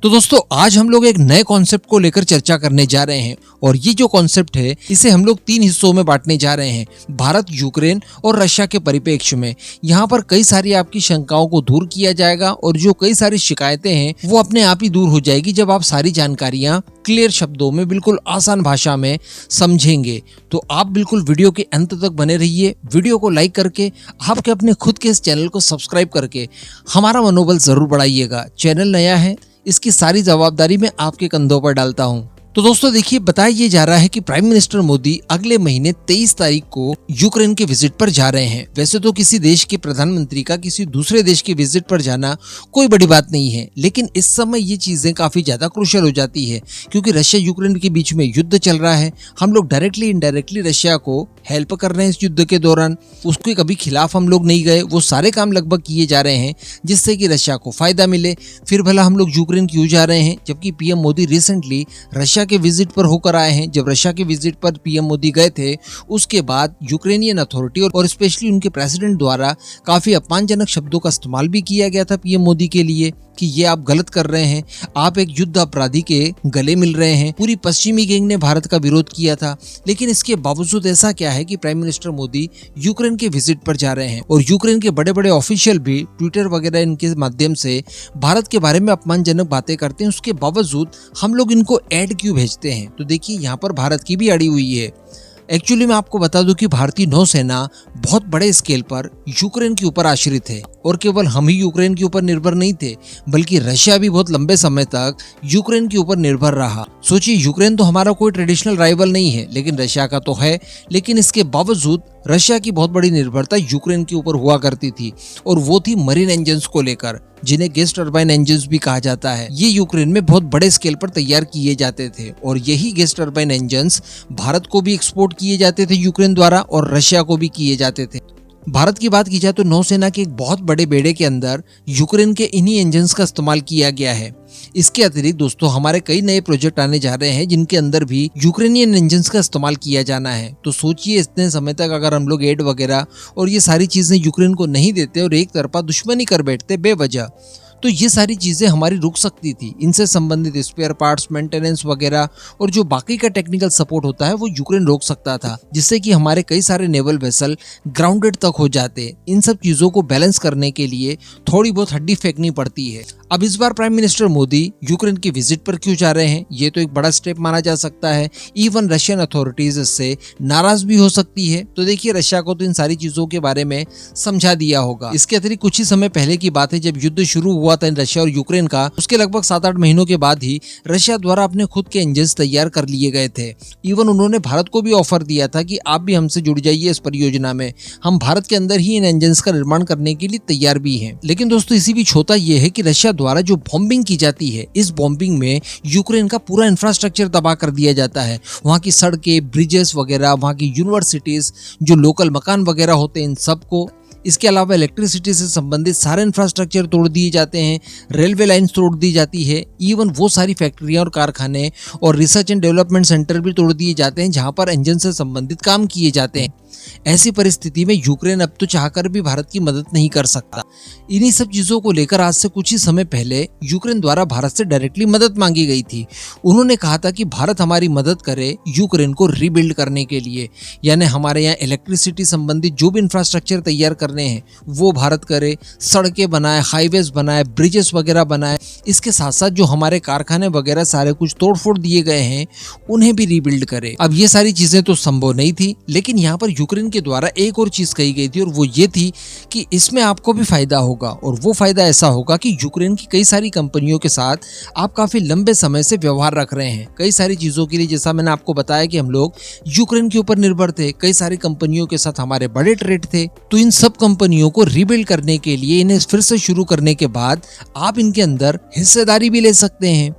तो दोस्तों आज हम लोग एक नए कॉन्सेप्ट को लेकर चर्चा करने जा रहे हैं और ये जो कॉन्सेप्ट है इसे हम लोग 3 हिस्सों में बांटने जा रहे हैं, भारत, यूक्रेन और रशिया के परिप्रेक्ष्य में। यहाँ पर कई सारी आपकी शंकाओं को दूर किया जाएगा और जो कई सारी शिकायतें हैं वो अपने आप ही दूर हो जाएगी जब आप सारी जानकारियां क्लियर शब्दों में बिल्कुल आसान भाषा में समझेंगे। तो आप बिल्कुल वीडियो के अंत तक बने रहिए। वीडियो को लाइक करके आपके अपने खुद के इस चैनल को सब्सक्राइब करके हमारा मनोबल जरूर बढ़ाइएगा। चैनल नया है, इसकी सारी जवाबदारी मैं आपके कंधों पर डालता हूं। तो दोस्तों देखिए, बताया ये जा रहा है कि प्राइम मिनिस्टर मोदी अगले महीने 23 तारीख को यूक्रेन के विजिट पर जा रहे हैं। वैसे तो किसी देश के प्रधानमंत्री का किसी दूसरे देश के विजिट पर जाना कोई बड़ी बात नहीं है, लेकिन इस समय ये चीजें काफी ज्यादा क्रूशियल हो जाती है क्योंकि रशिया यूक्रेन के बीच में युद्ध चल रहा है। हम लोग डायरेक्टली इनडायरेक्टली रशिया को हेल्प कर रहे हैं इस युद्ध के दौरान। उसके कभी खिलाफ हम लोग नहीं गए, वो सारे काम लगभग किए जा रहे हैं जिससे कि रशिया को फायदा मिले। फिर भला हम लोग यूक्रेन क्यों जा रहे हैं, जबकि पीएम मोदी रिसेंटली रशिया के विजिट पर होकर आए हैं। जब रशिया के विजिट पर पीएम मोदी गए थे उसके बाद यूक्रेनियन अथॉरिटी और स्पेशली उनके प्रेसिडेंट द्वारा काफी अपमानजनक शब्दों का इस्तेमाल भी किया गया था पीएम मोदी के लिए कि ये आप गलत कर रहे हैं, आप एक युद्ध अपराधी के गले मिल रहे हैं। पूरी पश्चिमी गैंग ने भारत का विरोध किया था, लेकिन इसके बावजूद ऐसा क्या है कि प्राइम मिनिस्टर मोदी यूक्रेन के विजिट पर जा रहे हैं और यूक्रेन के बड़े बड़े ऑफिशियल भी ट्विटर वगैरह इनके माध्यम से भारत के बारे में अपमानजनक बातें करते हैं। उसके बावजूद हम लोग इनको ऐड क्यों भेजते हैं? तो देखिए, यहाँ पर भारत की भी अड़ी हुई है। एक्चुअली मैं आपको बता दूं कि भारतीय नौसेना बहुत बड़े स्केल पर यूक्रेन के ऊपर आश्रित है और केवल हम ही यूक्रेन के ऊपर निर्भर नहीं थे, बल्कि रशिया भी बहुत लंबे समय तक यूक्रेन के ऊपर निर्भर रहा। सोचिए, यूक्रेन तो हमारा कोई ट्रेडिशनल राइवल नहीं है, लेकिन रशिया का तो है। लेकिन इसके बावजूद रशिया की बहुत बड़ी निर्भरता यूक्रेन के ऊपर हुआ करती थी और वो थी मरीन इंजन्स को लेकर, जिन्हें गैस टरबाइन इंजन्स भी कहा जाता है। ये यूक्रेन में बहुत बड़े स्केल पर तैयार किए जाते थे और यही गैस टरबाइन इंजन्स भारत को भी एक्सपोर्ट किए जाते थे यूक्रेन द्वारा और रशिया को भी किए जाते थे। भारत की बात की जाए तो नौसेना के एक बहुत बड़े बेड़े के अंदर यूक्रेन के इन्हीं इंजन्स का इस्तेमाल किया गया है। इसके अतिरिक्त दोस्तों हमारे कई नए प्रोजेक्ट आने जा रहे हैं जिनके अंदर भी यूक्रेनियन इंजन्स का इस्तेमाल किया जाना है। तो सोचिए, इतने समय तक अगर हम लोग एड वगैरह और ये सारी चीजें यूक्रेन को नहीं देते और एक तरफा दुश्मनी कर बैठते बेवजह, तो ये सारी चीजें हमारी रुक सकती थी। इनसे संबंधित स्पेयर पार्ट्स, मेंटेनेंस वगैरह और जो बाकी का टेक्निकल सपोर्ट होता है वो यूक्रेन रोक सकता था, जिससे कि हमारे कई सारे नेवल वेसल ग्राउंडेड तक हो जाते। इन सब चीजों को बैलेंस करने के लिए थोड़ी बहुत हड्डी फेंकनी पड़ती है। अब इस बार प्राइम मिनिस्टर मोदी यूक्रेन की विजिट पर क्यों जा रहे हैं, ये तो एक बड़ा स्टेप माना जा सकता है। इवन रशियन अथॉरिटीज इससे नाराज भी हो सकती है। तो देखिए, रशिया को तो इन सारी चीजों के बारे में समझा दिया होगा। इसके अतिरिक्त कुछ ही समय पहले की बात है, जब युद्ध शुरू हुआ था रशिया और यूक्रेन का, उसके लगभग 7-8 महीनों के बाद ही रशिया द्वारा अपने खुद के इंजन तैयार कर लिए गए थे। इवन उन्होंने भारत को भी ऑफर दिया था कि आप भी हमसे जुड़ जाइए इस परियोजना में, हम भारत के अंदर ही इन इंजन का निर्माण करने के लिए तैयार भी हैं। लेकिन दोस्तों इसी बीच होता यह है कि रशिया द्वारा जो बॉम्बिंग की जाती है, इस बॉम्बिंग में यूक्रेन का पूरा इंफ्रास्ट्रक्चर तबाह कर दिया जाता है। वहाँ की सड़कें, ब्रिजेस वगैरह, वहाँ की यूनिवर्सिटीज, जो लोकल मकान वगैरह होते हैं, इन सबको, इसके अलावा इलेक्ट्रिसिटी से संबंधित सारे इंफ्रास्ट्रक्चर तोड़ दिए जाते हैं, रेलवे लाइन्स तोड़ दी जाती है। इवन वो सारी फैक्ट्रियां और कारखाने और रिसर्च एंड डेवलपमेंट सेंटर भी तोड़ दिए जाते हैं जहां पर इंजन से संबंधित काम किए जाते हैं। ऐसी परिस्थिति में यूक्रेन अब तो चाहकर भी भारत की मदद नहीं कर सकता। इन्हीं सब चीजों को लेकर आज से कुछ ही समय पहले यूक्रेन द्वारा भारत से डायरेक्टली मदद मांगी गई थी। उन्होंने कहा था कि भारत हमारी मदद करे यूक्रेन को रीबिल्ड करने के लिए, यानी हमारे यहाँ इलेक्ट्रिसिटी संबंधित जो भी इंफ्रास्ट्रक्चर तैयार करने हैं वो भारत करे, सड़कें बनाए, हाईवेज बनाए, ब्रिजेस वगैरह बनाए। इसके साथ साथ जो हमारे कारखाने वगैरह सारे कुछ तोड़फोड़ दिए गए हैं उन्हें भी रीबिल्ड करे। अब ये सारी चीजें तो संभव नहीं थी, लेकिन यहाँ पर यूक्रेन के द्वारा एक और चीज कही गई थी और वो ये थी कि इसमें आपको भी फायदा होगा। और वो फायदा ऐसा होगा कि यूक्रेन की कई सारी कंपनियों के साथ आप काफी लंबे समय से व्यवहार रख रहे हैं कई सारी चीजों के लिए। जैसा मैंने आपको बताया कि हम लोग यूक्रेन के ऊपर निर्भर थे, कई सारी कंपनियों के साथ हमारे बड़े ट्रेड थे। तो इन सब कंपनियों को रीबिल्ड करने के लिए, इन्हें फिर से शुरू करने के बाद आप इनके अंदर हिस्सेदारी भी ले सकते हैं।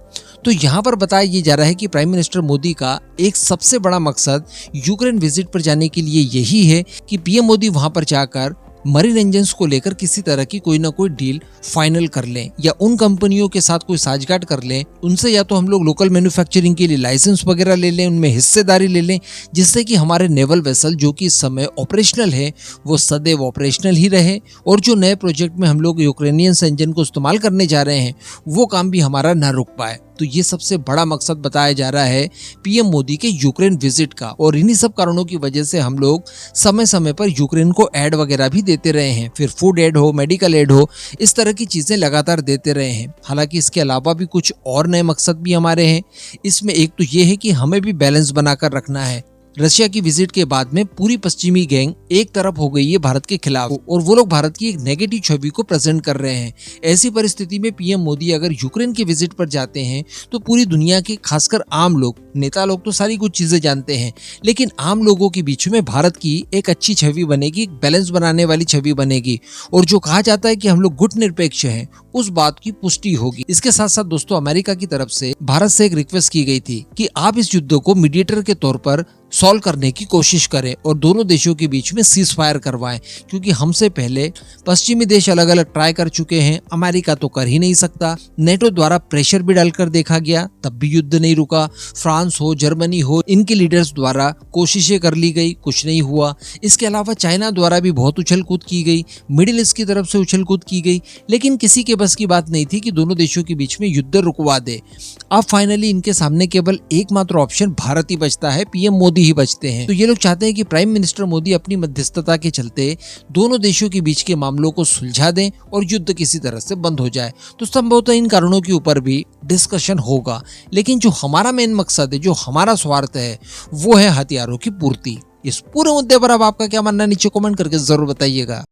तो यहाँ पर बताया ये जा रहा है कि प्राइम मिनिस्टर मोदी का एक सबसे बड़ा मकसद यूक्रेन विजिट पर जाने के लिए यही है कि पीएम मोदी वहां पर जाकर मरीन इंजन्स को लेकर किसी तरह की कोई ना कोई डील फाइनल कर लें या उन कंपनियों के साथ कोई साझगांठ कर लें, उनसे या तो हम लोग लोकल मैन्युफैक्चरिंग के लिए लाइसेंस वगैरह ले लें, उनमें हिस्सेदारी ले लें, जिससे कि हमारे नेवल वेसल जो कि इस समय ऑपरेशनल है वो सदैव ऑपरेशनल ही रहे और जो नए प्रोजेक्ट में हम लोग यूक्रेनियन इंजन को इस्तेमाल करने जा रहे हैं वो काम भी हमारा ना रुक पाए। तो ये सबसे बड़ा मकसद बताया जा रहा है पीएम मोदी के यूक्रेन विजिट का, और इन्हीं सब कारणों की वजह से हम लोग समय समय पर यूक्रेन को एड वगैरह भी देते रहे हैं, फिर फूड एड हो, मेडिकल एड हो, इस तरह की चीजें लगातार देते रहे हैं। हालांकि इसके अलावा भी कुछ और नए मकसद भी हमारे हैं। इसमें एक तो ये है कि हमें भी बैलेंस बनाकर रखना है। रशिया की विजिट के बाद में पूरी पश्चिमी गैंग एक तरफ हो गई है भारत के खिलाफ और वो लोग भारत की एक नेगेटिव छवि को प्रेजेंट कर रहे हैं। ऐसी परिस्थिति में पीएम मोदी अगर यूक्रेन के विजिट पर जाते हैं तो पूरी दुनिया के खासकर आम लोग, नेता लोग तो सारी कुछ चीजें जानते हैं, लेकिन आम लोगों के बीच में भारत की एक अच्छी छवि बनेगी, एक बैलेंस बनाने वाली छवि बनेगी और जो कहा जाता है कि हम लोग गुटनिरपेक्ष हैं उस बात की पुष्टि होगी। इसके साथ साथ दोस्तों अमेरिका की तरफ से भारत से एक रिक्वेस्ट की गई थी कि आप इस युद्ध को मीडिएटर के तौर पर सॉल्व करने की कोशिश करें और दोनों देशों के बीच में सीज फायर करवाएं, क्योंकि हमसे पहले पश्चिमी देश अलग अलग ट्राई कर चुके हैं, अमेरिका तो कर ही नहीं सकता। नेटो द्वारा प्रेशर भी डालकर देखा गया तब भी युद्ध नहीं रुका। फ्रांस हो, जर्मनी हो, इनके लीडर्स द्वारा कोशिशें कर ली गई, कुछ नहीं हुआ। इसके अलावा चाइना द्वारा भी बहुत उछल कूद की गई, मिडिल ईस्ट की तरफ से उछल कूद की गई, लेकिन किसी के बस की बात नहीं थी कि दोनों देशों के बीच में युद्ध रुकवा दे। अब फाइनली इनके सामने केवल एकमात्र ऑप्शन भारत ही बचता है, पीएम मोदी ही बचते हैं। तो ये लोग चाहते हैं कि प्राइम मिनिस्टर मोदी अपनी मध्यस्थता के चलते दोनों देशों के बीच के मामलों को सुलझा दें और युद्ध किसी तरह से बंद हो जाए। तो संभवतः इन कारणों के ऊपर भी डिस्कशन होगा, लेकिन जो हमारा मेन मकसद है, जो हमारा स्वार्थ है, वो है हथियारों की पूर्ति। इस पूरे मुद्दे पर अब आपका क्या मानना है नीचे कमेंट करके जरूर बताइएगा।